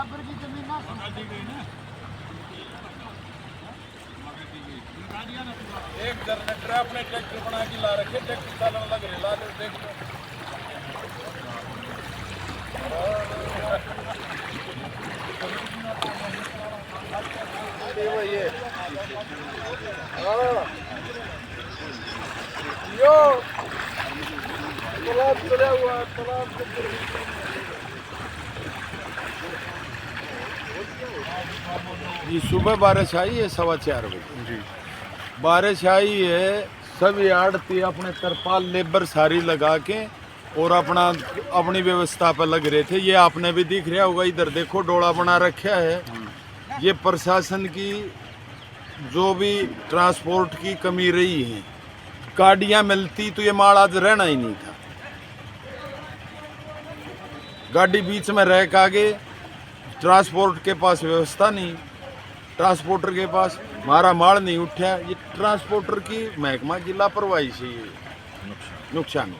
बराबर की जमीन ना एक जनरेटर अपने ट्रैक्टर बना के ला रखे, ट्रैक्टर चलाने लग रहे, ला देख लो। ये यो तालाब चला हुआ, तालाब जी। सुबह बारिश आई है 4:15 बजे जी। बारिश आई है, सभी आड़ती अपने तरपाल लेबर सारी लगा के और अपनी व्यवस्था पर लग रहे थे। ये आपने भी दिख रहा होगा, इधर देखो डोला बना रखा है। ये प्रशासन की जो भी ट्रांसपोर्ट की कमी रही है, गाड़ियां मिलती तो ये माल आज रहना ही नहीं था। गाड़ी बीच में रह के आगे, ट्रांसपोर्ट के पास व्यवस्था नहीं, ट्रांसपोर्टर के पास हमारा माल नहीं उठा। ये ट्रांसपोर्टर की महकमा की लापरवाही से ये नुकसान हो।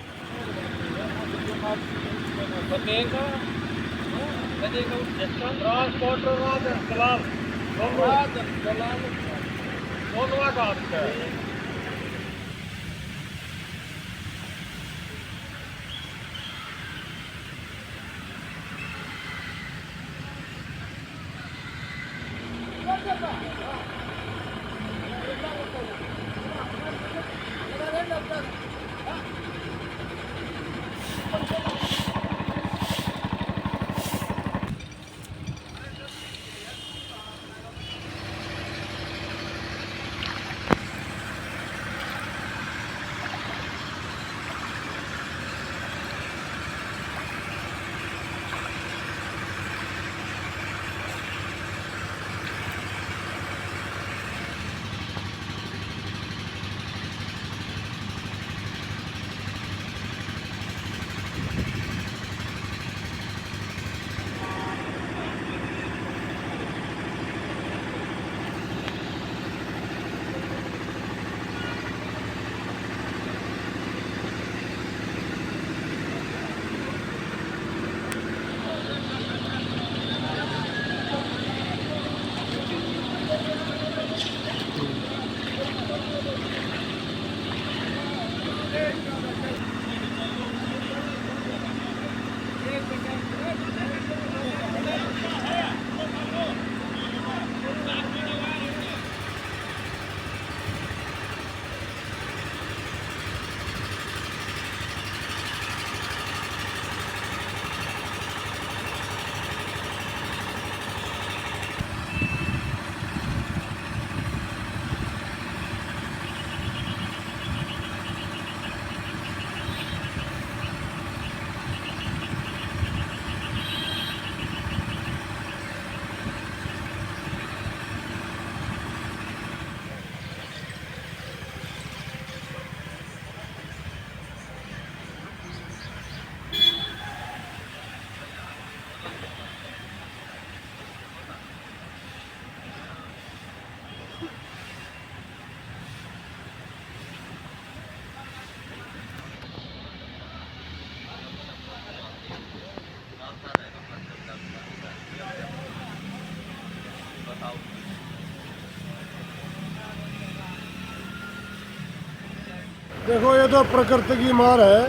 देखो ये तो प्रकृति की मार है,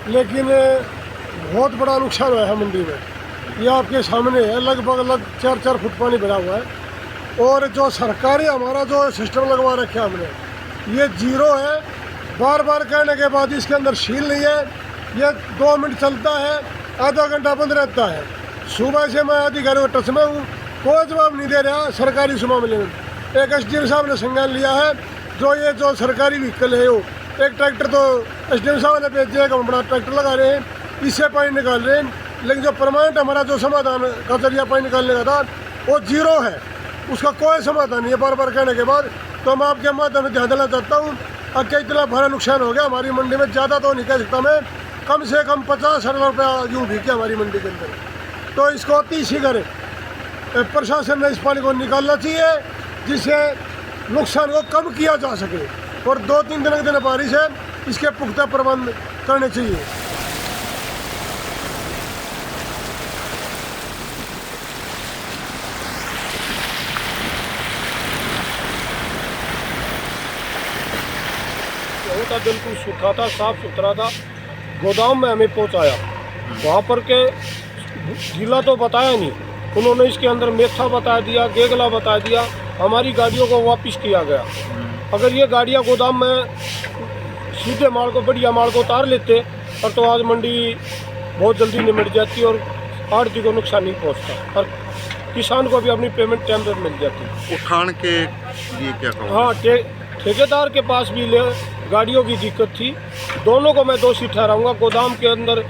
लेकिन बहुत बड़ा नुकसान हुआ है मंडी में। ये आपके सामने है, लगभग 4-4 फुट पानी भरा हुआ है। और जो सरकारी हमारा जो सिस्टम लगवा रखे हमने, ये जीरो है। बार बार कहने के बाद इसके अंदर सील नहीं है। ये 2 मिनट चलता है, आधा घंटा बंद रहता है। सुबह से मैं अधिकारियों के टच में हूँ, कोई जवाब नहीं दे रहा सरकारी इस मामले में। एक SDM साहब ने संज्ञान लिया है, जो सरकारी व्हीकल है वो एक ट्रैक्टर तो SDM साहब ने भेजा है, हम अपना ट्रैक्टर लगा रहे हैं, इससे पानी निकाल रहे हैं। लेकिन जो परमानेंट हमारा जो समाधान का जरिया पानी निकालने का था वो जीरो है, उसका कोई समाधान नहीं है बार बार कहने के बाद। तो मैं आपके माध्यम से ध्यान देना चाहता हूँ, अब क्या इतना बड़ा नुकसान हो गया हमारी मंडी में। ज़्यादा तो नहीं कह सकता मैं, कम से कम 50-60 रुपया यूँ भी क्या हमारी मंडी के अंदर। तो इसको अति शीघ्र प्रशासन ने इस पानी को निकालना चाहिए, जिससे नुकसान को कम किया जा सके। और 2-3 दिन के दिन बारिश है, इसके पुख्ता प्रबंध करने चाहिए। था, बिल्कुल सूखा था, साफ सुथरा था। गोदाम में हमें पहुंचाया, वहाँ पर के गीला तो बताया नहीं, उन्होंने इसके अंदर मेथा बता दिया, गेगला बता दिया, हमारी गाड़ियों को वापस किया गया। अगर ये गाड़ियाँ गोदाम में सीधे माल को, बढ़िया माल को उतार लेते और तो आज मंडी बहुत जल्दी निमट जाती और आड़ती को नुकसान नहीं पहुंचता और किसान को भी अपनी पेमेंट टाइम पर मिल जाती। उठान के लिए क्या कहूँ? हाँ, ठेकेदार के पास भी गाड़ियों की दिक्कत थी। दोनों को मैं दोषी ठहराऊंगा, गोदाम के अंदर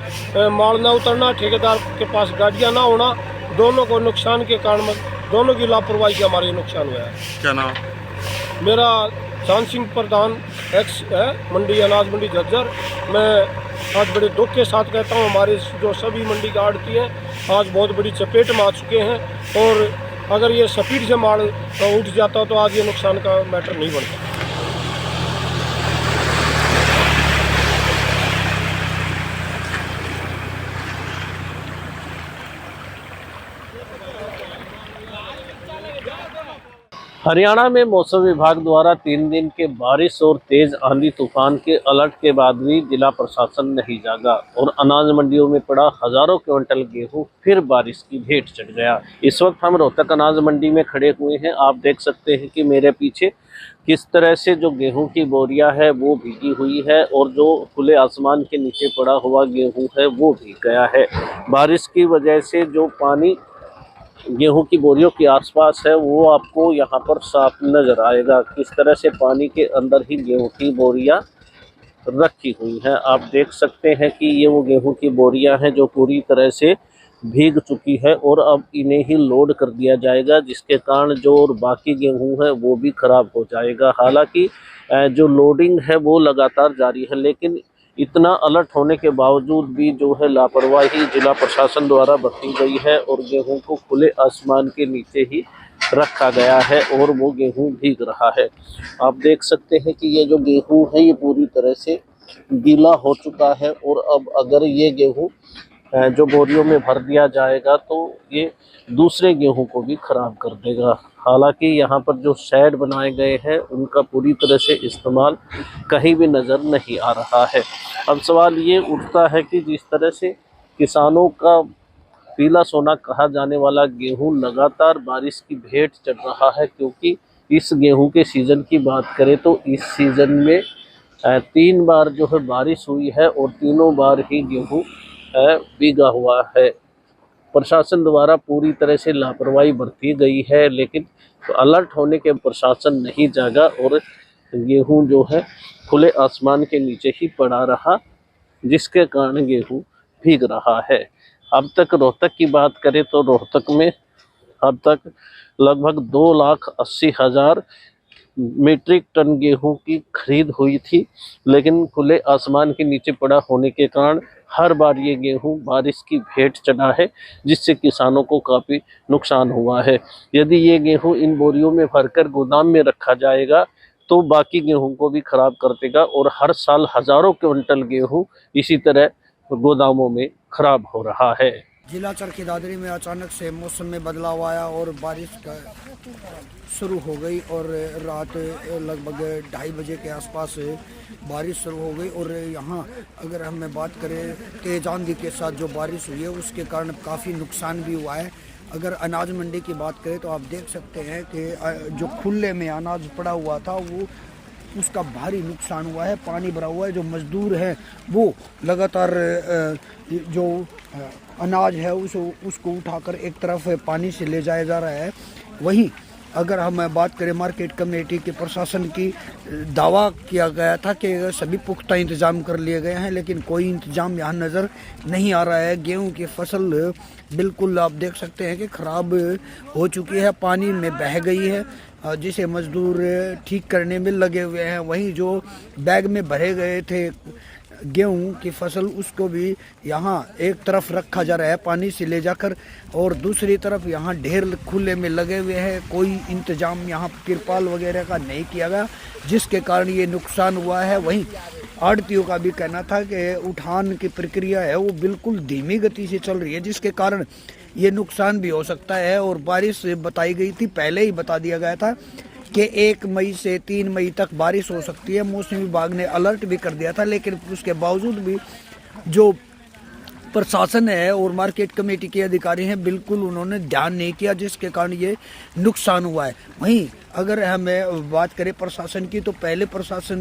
माल ना उतरना, ठेकेदार के पास गाड़ियाँ ना होना, दोनों को नुकसान के कारण दोनों की लापरवाही से हमारे नुकसान हुआ है। क्या नाम? मेरा चांद सिंह प्रधान एक्स है, मंडी अनाज मंडी झज्जर। मैं आज बड़े दुख के साथ कहता हूँ, हमारे जो सभी मंडी का आड़ती हैं आज बहुत बड़ी चपेट में आ चुके हैं और अगर ये स्पीड से माल उठ जाता तो आज ये नुकसान का मैटर नहीं बनता। हरियाणा में मौसम विभाग द्वारा 3 दिन के बारिश और तेज आंधी तूफान के अलर्ट के बाद भी जिला प्रशासन नहीं जागा और अनाज मंडियों में पड़ा हजारों क्विंटल गेहूं फिर बारिश की भेंट चढ़ गया। इस वक्त हम रोहतक अनाज मंडी में खड़े हुए हैं। आप देख सकते हैं कि मेरे पीछे किस तरह से जो गेहूं की बोरियां है वो भीगी हुई है और जो खुले आसमान के नीचे पड़ा हुआ गेहूं है वो भीग गया है। बारिश की वजह से जो पानी गेहूं की बोरियों के आसपास है वो आपको यहाँ पर साफ नजर आएगा, किस तरह से पानी के अंदर ही गेहूं की बोरियां रखी हुई हैं। आप देख सकते हैं कि ये वो गेहूं की बोरियां हैं जो पूरी तरह से भीग चुकी है और अब इन्हें ही लोड कर दिया जाएगा, जिसके कारण जो और बाकी गेहूं है वो भी खराब हो जाएगा। हालांकि जो लोडिंग है वो लगातार जारी है, लेकिन इतना अलर्ट होने के बावजूद भी जो है लापरवाही जिला प्रशासन द्वारा बरती गई है और गेहूं को खुले आसमान के नीचे ही रखा गया है और वो गेहूं भीग रहा है। आप देख सकते हैं कि ये जो गेहूं है ये पूरी तरह से गीला हो चुका है और अब अगर ये गेहूं जो बोरियों में भर दिया जाएगा तो ये दूसरे गेहूं को भी खराब कर देगा। हालांकि यहाँ पर जो शेड बनाए गए हैं उनका पूरी तरह से इस्तेमाल कहीं भी नज़र नहीं आ रहा है। अब सवाल ये उठता है कि जिस तरह से किसानों का पीला सोना कहा जाने वाला गेहूं लगातार बारिश की भेंट चढ़ रहा है, क्योंकि इस गेहूं के सीज़न की बात करें तो इस सीज़न में 3 बार जो है बारिश हुई है और तीनों बार ही गेहूं भीगा हुआ है। प्रशासन द्वारा पूरी तरह से लापरवाही बरती गई है, लेकिन अलर्ट होने के प्रशासन नहीं जागा और गेहूं जो है खुले आसमान के नीचे ही पड़ा रहा, जिसके कारण गेहूं भीग रहा है। अब तक रोहतक की बात करें तो रोहतक में अब तक लगभग 2,80,000 मीट्रिक टन गेहूं की खरीद हुई थी, लेकिन खुले आसमान के नीचे पड़ा होने के कारण हर बार ये गेहूं बारिश की भेंट चढ़ा है, जिससे किसानों को काफ़ी नुकसान हुआ है। यदि ये गेहूं इन बोरियों में भरकर गोदाम में रखा जाएगा तो बाकी गेहूं को भी खराब कर देगा और हर साल हजारों क्विंटल गेहूं इसी तरह गोदामों में खराब हो रहा है। जिला चरखी दादरी में अचानक से मौसम में बदलाव आया और बारिश का शुरू हो गई और रात लगभग 2:30 बजे के आसपास बारिश शुरू हो गई। और यहाँ अगर हमें बात करें तेज आंधी के साथ जो बारिश हुई है उसके कारण काफ़ी नुकसान भी हुआ है। अगर अनाज मंडी की बात करें तो आप देख सकते हैं कि जो खुले में अनाज पड़ा हुआ था वो उसका भारी नुकसान हुआ है, पानी भरा हुआ है। जो मजदूर हैं वो लगातार जो अनाज है उसको उठाकर एक तरफ पानी से ले जाया जा रहा है। वहीं अगर हम बात करें मार्केट कमेटी के प्रशासन की, दावा किया गया था कि सभी पुख्ता इंतजाम कर लिए गए हैं, लेकिन कोई इंतजाम यहाँ नज़र नहीं आ रहा है। गेहूं की फसल बिल्कुल आप देख सकते हैं कि ख़राब हो चुकी है, पानी में बह गई है, जिसे मजदूर ठीक करने में लगे हुए हैं। वहीं जो बैग में भरे गए थे गेहूं की फसल उसको भी यहाँ एक तरफ रखा जा रहा है पानी से ले जाकर, और दूसरी तरफ यहाँ ढेर खुले में लगे हुए हैं। कोई इंतजाम यहाँ तिरपाल वगैरह का नहीं किया गया, जिसके कारण ये नुकसान हुआ है। वहीं आड़तियों का भी कहना था कि उठान की प्रक्रिया है वो बिल्कुल धीमी गति से चल रही है, जिसके कारण ये नुकसान भी हो सकता है। और बारिश बताई गई थी, पहले ही बता दिया गया था कि 1 मई से 3 मई तक बारिश हो सकती है। मौसम विभाग ने अलर्ट भी कर दिया था, लेकिन उसके बावजूद भी जो प्रशासन है और मार्केट कमेटी के अधिकारी हैं, बिल्कुल उन्होंने ध्यान नहीं किया, जिसके कारण ये नुकसान हुआ है। वहीं अगर हमें बात करें प्रशासन की, तो पहले प्रशासन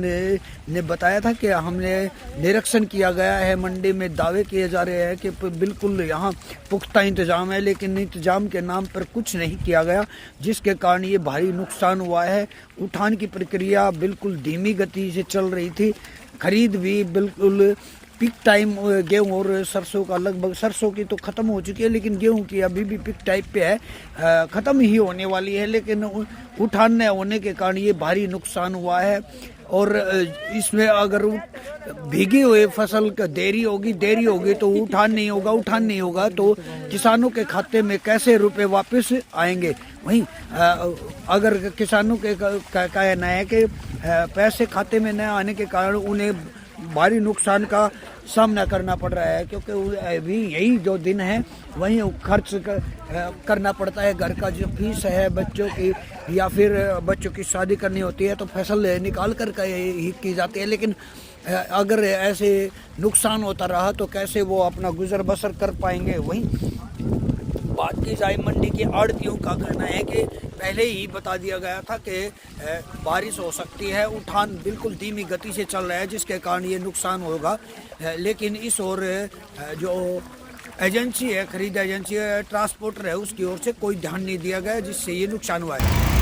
ने बताया था कि हमने निरीक्षण किया गया है, मंडी में दावे किए जा रहे हैं कि बिल्कुल यहाँ पुख्ता इंतजाम है, लेकिन इंतजाम के नाम पर कुछ नहीं किया गया, जिसके कारण ये भारी नुकसान हुआ है। उठान की प्रक्रिया बिल्कुल धीमी गति से चल रही थी, खरीद भी बिल्कुल पिक टाइम गेहूं और सरसों का लगभग, सरसों की तो ख़त्म हो चुकी है, लेकिन गेहूं की अभी भी पिक टाइप पे है, ख़त्म ही होने वाली है, लेकिन उठान न होने के कारण ये भारी नुकसान हुआ है। और इसमें अगर भीगी हुई फसल का देरी होगी तो उठान नहीं होगा तो किसानों के खाते में कैसे रुपए वापस आएंगे। वहीं अगर किसानों के कहना है कि पैसे खाते में न आने के कारण उन्हें भारी नुकसान का सामना करना पड़ रहा है, क्योंकि अभी यही जो दिन है वहीं खर्च करना पड़ता है, घर का जो फीस है बच्चों की, या फिर बच्चों की शादी करनी होती है तो फसल निकाल कर ही की जाती है। लेकिन अगर ऐसे नुकसान होता रहा तो कैसे वो अपना गुजर बसर कर पाएंगे। वहीं बात की जाए मंडी के आड़तियों का कहना है कि पहले ही बता दिया गया था कि बारिश हो सकती है, उठान बिल्कुल धीमी गति से चल रहा है, जिसके कारण ये नुकसान होगा। लेकिन इस ओर जो एजेंसी है, खरीद एजेंसी है, ट्रांसपोर्टर है, उसकी ओर से कोई ध्यान नहीं दिया गया, जिससे ये नुकसान हुआ है।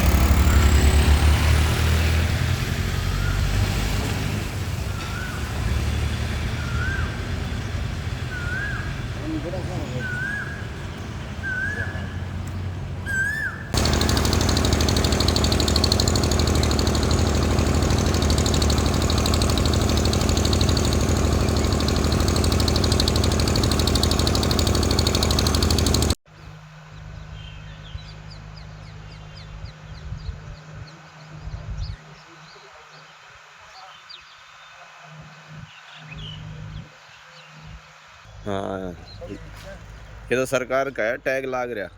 हाँ, ये तो सरकार का है, टैग लाग रहा,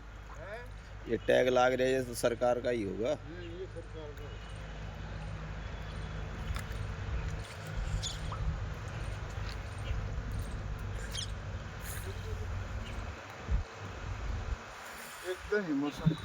ये टैग लाग रहा है, ये तो सरकार का ही होगा। एकदम ही मौसम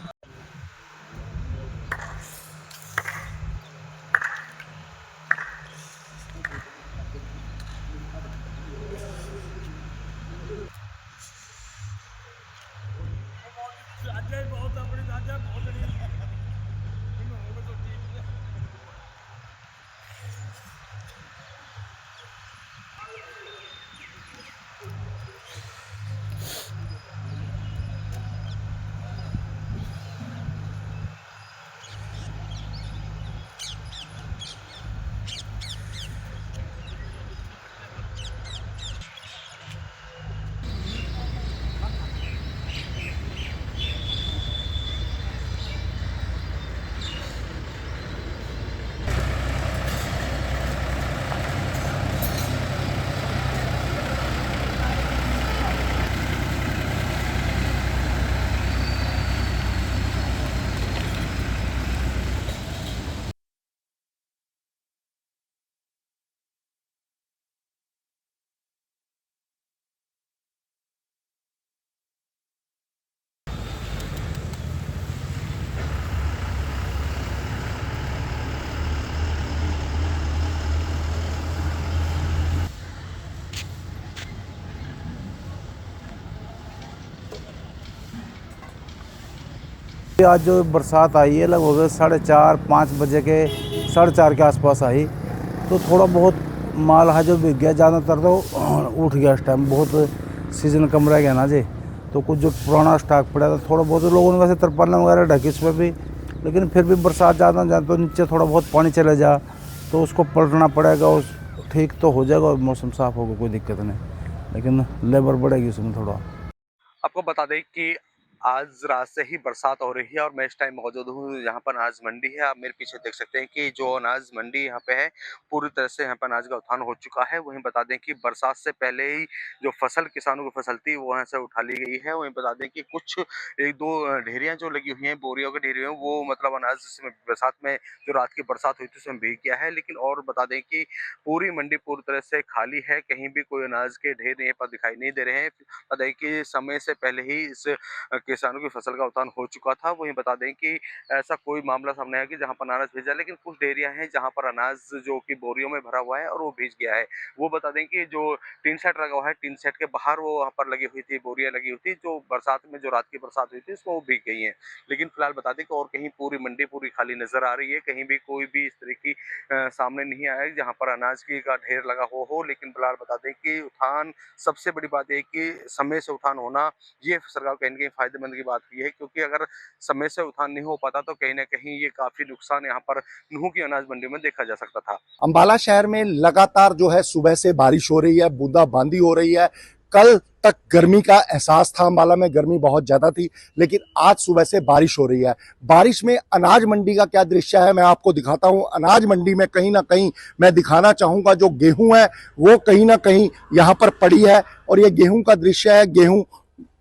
आज जो बरसात आई है लगभग 4:30-5 बजे के 4:30 के आसपास आई, तो थोड़ा बहुत माल है जो बिक गया, ज़्यादातर तो उठ गया। इस टाइम बहुत सीजन कम रह गया ना जी, तो कुछ जो पुराना स्टॉक पड़ा था थोड़ा बहुत, लोगों ने वैसे तरपालें वगैरह ढकी इस पर भी, लेकिन फिर भी बरसात ज़्यादा जाए तो नीचे थोड़ा बहुत पानी चले जा तो उसको पलटना पड़ेगा, उस ठीक तो हो जाएगा और मौसम साफ़ होगा, कोई दिक्कत नहीं, लेकिन लेबर बढ़ेगी उसमें थोड़ा। आपको बता दें कि आज रात से ही बरसात हो रही है और मैं इस टाइम मौजूद हूँ यहाँ पर अनाज मंडी है। आप मेरे पीछे देख सकते हैं कि जो अनाज मंडी यहाँ पे है पूरी तरह से यहाँ पर अनाज का उत्थान हो चुका है। वहीं बता दें कि बरसात से पहले ही जो फसल किसानों की फसल थी वो यहाँ से उठा ली गई है। वहीं बता दें कि कुछ एक दो ढेरियाँ जो लगी हुई हैं, बोरियों की ढेरियाँ, वो मतलब अनाज जिसमें बरसात में जो रात की बरसात हुई थी उसमें भीग गया है। लेकिन और बता दें कि पूरी मंडी पूरी तरह से खाली है, कहीं भी कोई अनाज के ढेर यहाँ पर दिखाई नहीं दे रहे हैं। बता दें कि समय से पहले ही इस किसानों की फसल का उत्थान हो चुका था। वहीं बता दें कि ऐसा कोई मामला सामने आया कि जहां पर अनाज भेजा, लेकिन कुछ डेयरियां हैं जहां पर अनाज जो कि बोरियों में भरा हुआ है और वो भीज गया है। वो बता दें कि जो टीन सेट लगा हुआ है, टीन सेट के बाहर वो वहां पर लगी हुई थी, बोरियां लगी हुई थी, जो बरसात में जो रात की बरसात हुई थी उसमें वो भीग गई है। लेकिन फिलहाल बता दें कि और कहीं पूरी मंडी पूरी खाली नजर आ रही है, कहीं भी कोई भी इस तरह की सामने नहीं आया जहां पर अनाज की का ढेर लगा हो। लेकिन फिलहाल बता दें कि उत्थान, सबसे बड़ी बात है कि समय से उत्थान होना, ये सरकार कहीं ना कहीं फायदेमंद की बात की है, क्योंकि अगर समय से उत्थान नहीं हो पाता तो कहीं ना कहीं ये काफी नुकसान यहाँ पर नूह की अनाज मंडी में देखा जा सकता था। अंबाला शहर में लगातार जो है सुबह से बारिश हो रही है, बूंदाबांदी हो रही है। कल तक गर्मी का एहसास था, अंबाला में गर्मी बहुत ज्यादा थी, लेकिन आज सुबह से बारिश हो रही है। बारिश में अनाज मंडी का क्या दृश्य है मैं आपको दिखाता हूं। अनाज मंडी में कहीं ना कहीं मैं दिखाना चाहूंगा जो गेहूं है वो कहीं ना कहीं यहाँ पर पड़ी है, और ये गेहूं का दृश्य है। गेहूं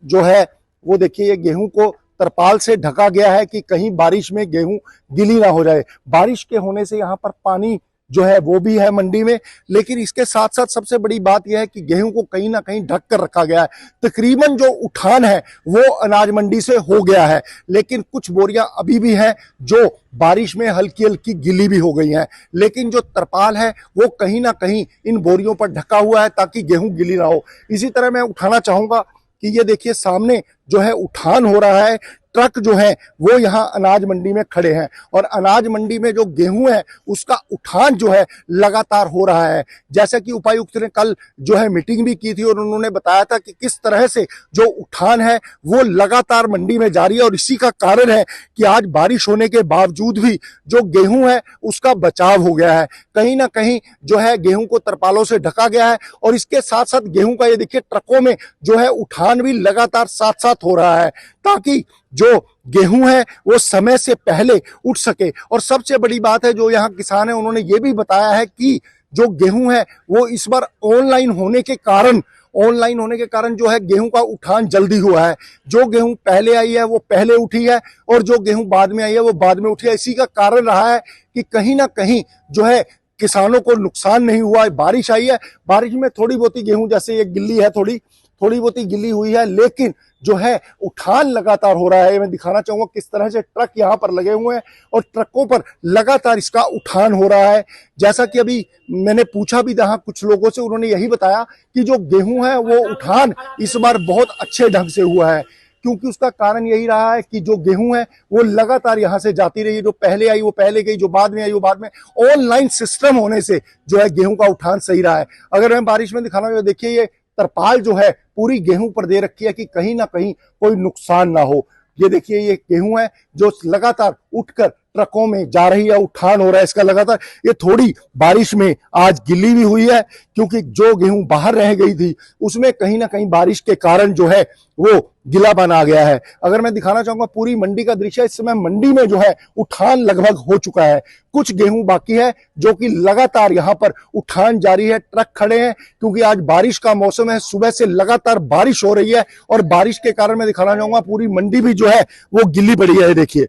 जो है वो देखिए, ये गेहूं को तरपाल से ढका गया है कि कहीं बारिश में गेहूं गिली ना हो जाए। बारिश के होने से यहाँ पर पानी जो है वो भी है मंडी में, लेकिन इसके साथ साथ सबसे बड़ी बात यह है कि गेहूं को कहीं ना कहीं ढक कर रखा गया है। तकरीबन जो उठान है वो अनाज मंडी से हो गया है, लेकिन कुछ बोरियां अभी भी हैं जो बारिश में हल्की हल्की गिली भी हो गई हैं। लेकिन जो तरपाल है वो कहीं ना कहीं इन बोरियों पर ढका हुआ है ताकि गेहूं गिली ना हो। इसी तरह मैं उठाना चाहूंगा कि ये देखिए सामने जो है उठान हो रहा है, ट्रक जो है वो यहाँ अनाज मंडी में खड़े हैं, और अनाज मंडी में जो गेहूं है उसका उठान जो है लगातार हो रहा है। जैसा कि उपायुक्त ने कल जो है मीटिंग भी की थी और उन्होंने बताया था कि किस तरह से जो उठान है वो लगातार मंडी में जारी है, और इसी का कारण है कि आज बारिश होने के बावजूद भी जो गेहूं है उसका बचाव हो गया है। कहीं ना कहीं जो है गेहूं को तरपालों से ढका गया है, और इसके साथ साथ गेहूं का ये देखिए ट्रकों में जो है उठान भी लगातार साथ साथ हो रहा है, ताकि जो गेहूं है वो समय से पहले उठ सके। और सबसे बड़ी बात है, जो यहाँ किसान है उन्होंने ये भी बताया है कि जो गेहूं है वो इस बार ऑनलाइन होने के कारण जो है गेहूं का उठान जल्दी हुआ है। जो गेहूं पहले आई है वो पहले उठी है, और जो गेहूं बाद में आई है वो बाद में उठी है। इसी का कारण रहा है कि कहीं ना कहीं जो है किसानों को नुकसान नहीं हुआ है। बारिश आई है, बारिश में थोड़ी बहुत ही गेहूं, जैसे ये गिल्ली है, थोड़ी बहुत ही गिल्ली हुई है, लेकिन जो है उठान लगातार हो रहा है। मैं दिखाना चाहूंगा किस तरह से ट्रक यहाँ पर लगे हुए हैं और ट्रकों पर लगातार इसका उठान हो रहा है। जैसा कि अभी मैंने पूछा भी था कुछ लोगों से, उन्होंने यही बताया कि जो गेहूं है वो उठान इस बार बहुत अच्छे ढंग से हुआ है, क्योंकि उसका कारण यही रहा है कि जो गेहूं है वो लगातार यहाँ से जाती रही। जो पहले आई वो पहले गई, जो बाद में आई वो बाद में। ऑनलाइन सिस्टम होने से जो है गेहूं का उठान सही रहा है। अगर मैं बारिश में दिखाना, देखिए ये तरपाल जो है पूरी गेहूं पर दे रखी है कि कहीं ना कहीं कोई नुकसान ना हो। ये देखिए ये गेहूं है जो लगातार उठकर ट्रकों में जा रही है, उठान हो रहा है इसका लगातार। ये थोड़ी बारिश में आज गिल्ली भी हुई है, क्योंकि जो गेहूं बाहर रह गई थी उसमें कहीं ना कहीं बारिश के कारण जो है वो गिलापन आ गया है। अगर मैं दिखाना चाहूंगा पूरी मंडी का दृश्य, इस समय मंडी में जो है उठान लगभग हो चुका है। कुछ गेहूं बाकी है जो कि लगातार यहाँ पर उठान जारी है, ट्रक खड़े हैं, क्योंकि आज बारिश का मौसम है। सुबह से लगातार बारिश हो रही है, और बारिश के कारण मैं दिखाना चाहूंगा पूरी मंडी भी जो है वो गिल्ली पड़ी है। देखिए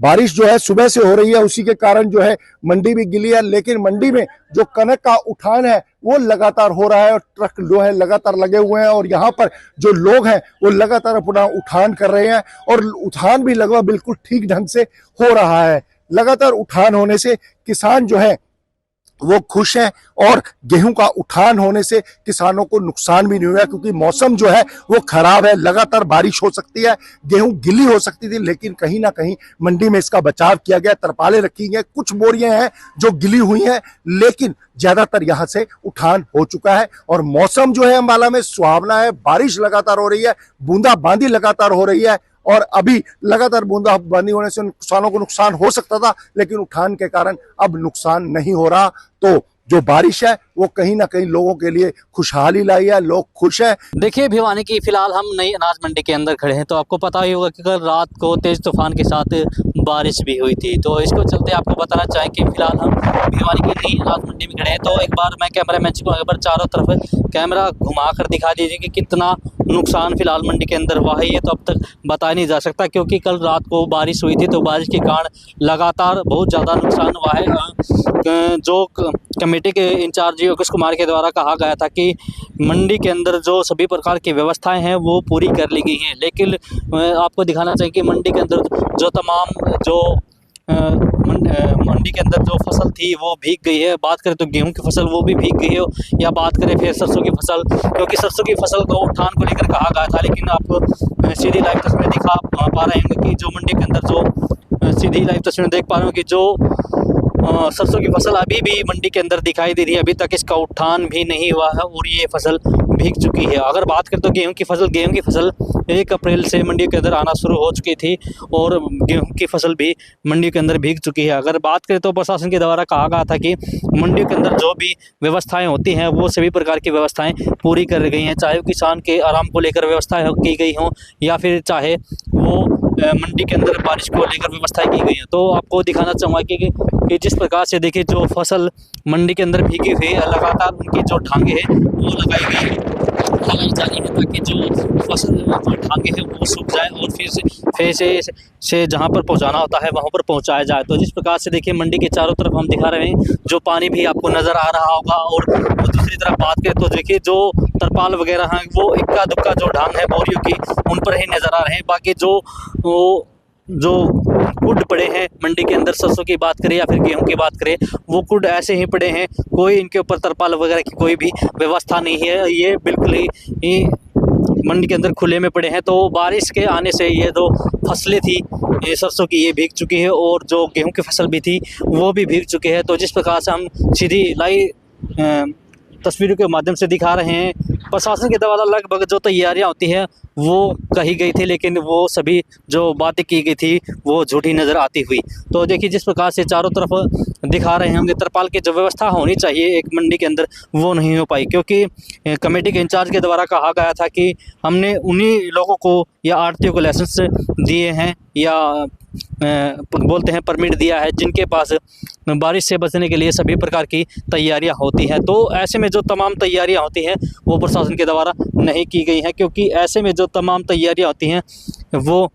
बारिश जो है सुबह से हो रही है, उसी के कारण जो है मंडी भी गिली है, लेकिन मंडी में जो कनक का उठान है वो लगातार हो रहा है, और ट्रक जो है लगातार लगे हुए हैं, और यहाँ पर जो लोग हैं वो लगातार अपना उठान कर रहे हैं, और उठान भी लगभग बिल्कुल ठीक ढंग से हो रहा है। लगातार उठान होने से किसान जो है वो खुश हैं, और गेहूं का उठान होने से किसानों को नुकसान भी नहीं हुआ, क्योंकि मौसम जो है वो खराब है, लगातार बारिश हो सकती है, गेहूं गिली हो सकती थी, लेकिन कहीं ना कहीं मंडी में इसका बचाव किया गया, तरपालें रखी गई। कुछ बोरियां हैं जो गिली हुई हैं, लेकिन ज्यादातर यहां से उठान हो चुका है, और मौसम जो है अंबाला में सुहावना है। बारिश लगातार हो रही है, बूंदाबांदी लगातार हो रही है, और अभी लगातार बूंदाबांदी होने से किसानों को नुकसान हो सकता था, लेकिन उठान के कारण अब नुकसान नहीं हो रहा। तो जो बारिश है वो कहीं ना कहीं लोगों के लिए खुशहाली लाई है, लोग खुश हैं। देखिए भिवानी की फिलहाल हम नई अनाज मंडी के अंदर खड़े हैं, तो आपको पता ही होगा कि कल रात को तेज तूफान के साथ बारिश भी हुई थी। तो इसको चलते आपको बताना चाहें कि फिलहाल हम भिवानी की नई अनाज मंडी में खड़े हैं। तो एक बार मैं कैमरा मैन को एक बार चारों तरफ कैमरा घुमा कर दिखा दीजिए कि कितना नुकसान फिलहाल मंडी के अंदर हुआ है। ये तो अब तक बताया नहीं जा सकता, क्योंकि कल रात को बारिश हुई थी, तो बारिश के कारण लगातार बहुत ज़्यादा नुकसान हुआ है। जो कमेटी के इंचार्ज योगेश कुमार के द्वारा कहा गया था कि मंडी के अंदर जो सभी प्रकार की व्यवस्थाएं हैं वो पूरी कर ली गई हैं, लेकिन आपको दिखाना चाहिए कि मंडी के अंदर जो तमाम जो मंडी के अंदर जो फसल थी वो भीग गई है। बात करें तो गेहूं की फसल वो भी भीग गई है, या बात करें फिर सरसों की फसल, क्योंकि सरसों की फसल को उठान को लेकर कहा गया था, लेकिन आप सीधी लाइव तस्वीरें दिखा पा रहे हैं कि जो मंडी के अंदर जो सीधी लाइव तस्वीरें देख पा रहे हो कि जो सरसों की फसल अभी भी मंडी के अंदर दिखाई दे रही है, अभी तक इसका उठान भी नहीं हुआ है और ये फसल भीग चुकी है। अगर बात करें तो गेहूं की फसल 1 अप्रैल से मंडी के अंदर आना शुरू हो चुकी थी और गेहूं की फसल भी मंडी के अंदर भीग चुकी है। अगर बात करें तो प्रशासन के द्वारा कहा गया था कि मंडी के अंदर जो भी व्यवस्थाएं होती हैं वो सभी प्रकार की व्यवस्थाएं पूरी कर गई हैं, चाहे वो किसान के आराम को लेकर व्यवस्थाएं की गई हों या फिर चाहे वो मंडी के अंदर बारिश को लेकर व्यवस्थाएं की गई हैं। तो आपको दिखाना चाहूँगा कि जिस प्रकार से देखिए जो फसल मंडी के अंदर भीगी हुई है, लगातार उनकी जो ठांगे हैं वो लगाई जा रही है, ताकि जो फसल जो ठांगे हैं वो सूख जाए और फिर से जहाँ पर पहुँचाना होता है वहाँ पर पहुँचाया जाए। तो जिस प्रकार से देखिए मंडी के चारों तरफ हम दिखा रहे हैं, जो पानी भी आपको नज़र आ रहा होगा। और दूसरी तरफ बात करें तो देखिए जो तरपाल वगैरह हैं वो इक्का दुक्का जो ढांग है बोरियों की उन पर ही नज़र आ रहे हैं। बाकी जो कुड पड़े हैं मंडी के अंदर, सरसों की बात करें या फिर गेहूं की बात करें, वो कुड ऐसे ही पड़े हैं, कोई इनके ऊपर तरपाल वगैरह की कोई भी व्यवस्था नहीं है। ये बिल्कुल ही मंडी के अंदर खुले में पड़े हैं। तो बारिश के आने से ये जो फसलें थी ये सरसों की ये भीग चुकी है और जो गेहूं की फसल भी थी वो भी भीग चुकी है। तो जिस प्रकार से हम सीधी लाइव तस्वीरों के माध्यम से दिखा रहे हैं, प्रशासन के द्वारा लगभग जो तैयारियां होती हैं वो कही गई थी, लेकिन वो सभी जो बातें की गई थी वो झूठी नज़र आती हुई। तो देखिए जिस प्रकार से चारों तरफ दिखा रहे हैं, तरपाल की जो व्यवस्था होनी चाहिए एक मंडी के अंदर वो नहीं हो पाई, क्योंकि कमेटी के इंचार्ज के द्वारा कहा गया था कि हमने उन्हीं लोगों को या आढ़तियों को लाइसेंस दिए हैं या बोलते हैं परमिट दिया है जिनके पास बारिश से बचने के लिए सभी प्रकार की तैयारियां होती हैं। तो ऐसे में जो तमाम तैयारियां होती हैं वो प्रशासन के द्वारा नहीं की गई हैं, क्योंकि ऐसे में जो तमाम तैयारियां होती हैं वो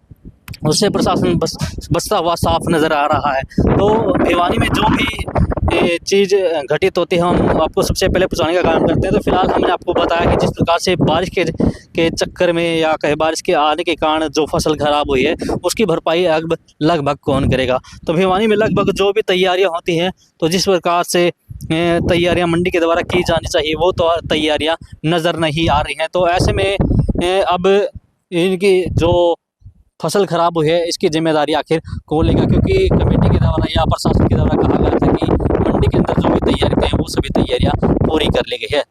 उससे प्रशासन बचता हुआ साफ नज़र आ रहा है। तो भिवानी में जो भी चीज़ घटित होती है हम आपको सबसे पहले पहुंचाने का काम करते हैं। तो फिलहाल हमने आपको बताया कि जिस प्रकार से बारिश के चक्कर में या कहीं बारिश के आने के कारण जो फसल खराब हुई है उसकी भरपाई लगभग कौन करेगा। तो भिवानी में लगभग जो भी तैयारियां होती हैं, तो जिस प्रकार से तैयारियां मंडी के द्वारा की जानी चाहिए वो तो तैयारियां नज़र नहीं आ रही हैं। तो ऐसे में अब इनकी जो फसल खराब हुई है इसकी जिम्मेदारी आखिर कौन लेगा, क्योंकि कमेटी के द्वारा या प्रशासन के द्वारा कहा गया था कि मंडी के अंदर जो भी तैयारी है वो सभी तैयारियां पूरी कर ली गई है।